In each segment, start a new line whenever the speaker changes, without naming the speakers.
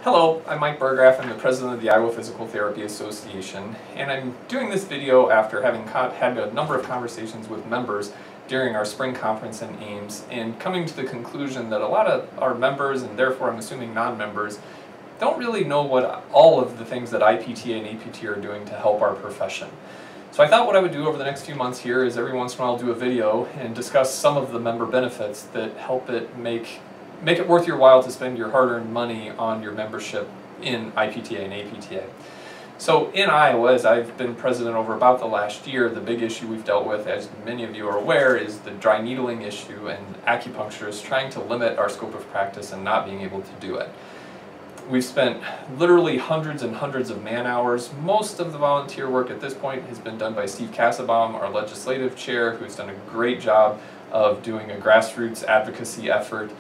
Hello, I'm Mike Burgraff. I'm the president of the Iowa Physical Therapy Association, and I'm doing this video after having had a number of conversations with members during our spring conference in Ames, and coming to the conclusion that a lot of our members, and therefore I'm assuming non-members, don't really know what all of the things that IPTA and APTA are doing to help our profession. So I thought what I would do over the next few months here is every once in a while do a video and discuss some of the member benefits that help it make it worth your while to spend your hard-earned money on your membership in IPTA and APTA. So in Iowa, as I've been president over about the last year, the big issue we've dealt with, as many of you are aware, is the dry needling issue and acupuncturists trying to limit our scope of practice and not being able to do it. We've spent literally hundreds and hundreds of man-hours. Most of the volunteer work at this point has been done by Steve Kassebaum, our legislative chair, who's done a great job of doing a grassroots advocacy effort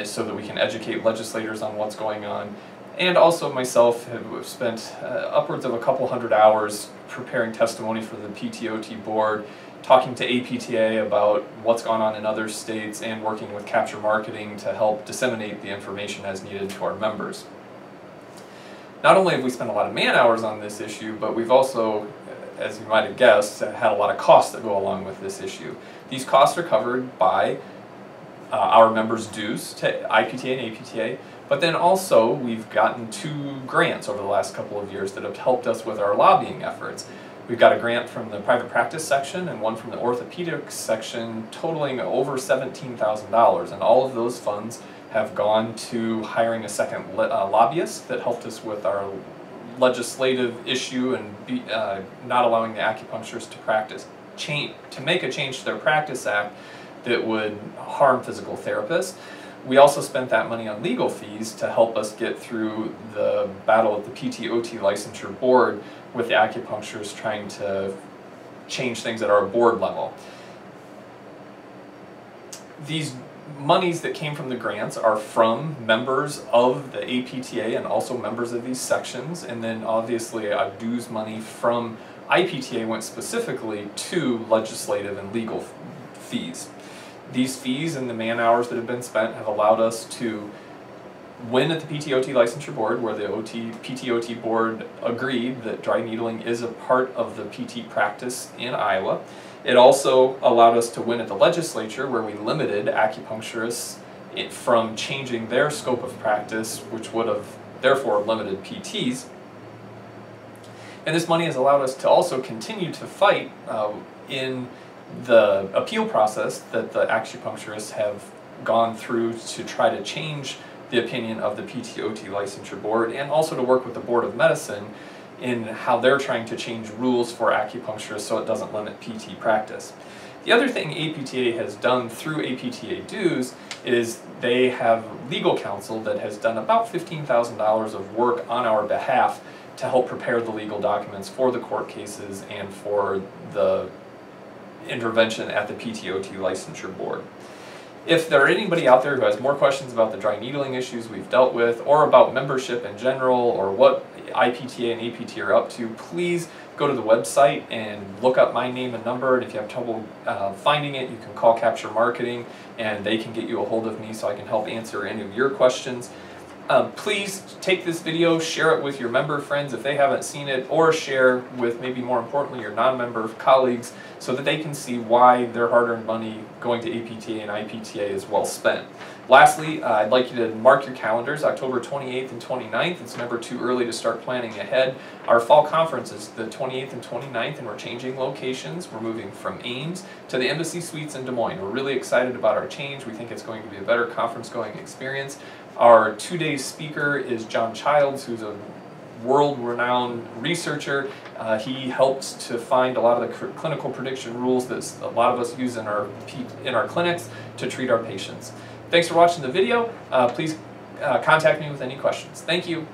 so that we can educate legislators on what's going on. And also myself have spent upwards of a couple hundred hours preparing testimony for the PTOT board, talking to APTA about what's gone on in other states, and working with Capture Marketing to help disseminate the information as needed to our members. Not only have we spent a lot of man-hours on this issue, but we've also, as you might have guessed, had a lot of costs that go along with this issue. These costs are covered by our members' dues to IPTA and APTA, but then also we've gotten 2 grants over the last couple of years that have helped us with our lobbying efforts. We've got a grant from the private practice section and one from the orthopedics section totaling over $17,000, and all of those funds have gone to hiring a second lobbyist that helped us with our legislative issue and not allowing the acupuncturists to make a change to their Practice Act that would harm physical therapists. We also spent that money on legal fees to help us get through the battle at the PTOT licensure board with the acupuncturists trying to change things at our board level. These monies that came from the grants are from members of the APTA and also members of these sections, and then obviously dues money from IPTA went specifically to legislative and legal fees. These fees and the man-hours that have been spent have allowed us to win at the PTOT licensure board, where the PTOT board agreed that dry needling is a part of the PT practice in Iowa. It also allowed us to win at the legislature, where we limited acupuncturists from changing their scope of practice, which would have therefore limited PTs. And this money has allowed us to also continue to fight in the appeal process that the acupuncturists have gone through to try to change the opinion of the PTOT licensure board, and also to work with the Board of Medicine in how they're trying to change rules for acupuncturists so it doesn't limit PT practice. The other thing APTA has done through APTA dues is they have legal counsel that has done about $15,000 of work on our behalf to help prepare the legal documents for the court cases and for the intervention at the PTOT licensure board. If there are anybody out there who has more questions about the dry needling issues we've dealt with, or about membership in general, or what IPTA and APTA are up to, please go to the website and look up my name and number, and if you have trouble finding it, you can call Capture Marketing and they can get you a hold of me so I can help answer any of your questions. Please take this video, share it with your member friends if they haven't seen it, or share with, maybe more importantly, your non-member colleagues so that they can see why their hard-earned money going to APTA and IPTA is well spent. Lastly, I'd like you to mark your calendars, October 28th and 29th. It's never too early to start planning ahead. Our fall conference is the 28th and 29th, and we're changing locations. We're moving from Ames to the Embassy Suites in Des Moines. We're really excited about our change. We think it's going to be a better conference-going experience. Our 2-day speaker is John Childs, who's a world-renowned researcher. He helped to find a lot of the clinical prediction rules that a lot of us use in our clinics to treat our patients. Thanks for watching the video. Please contact me with any questions. Thank you.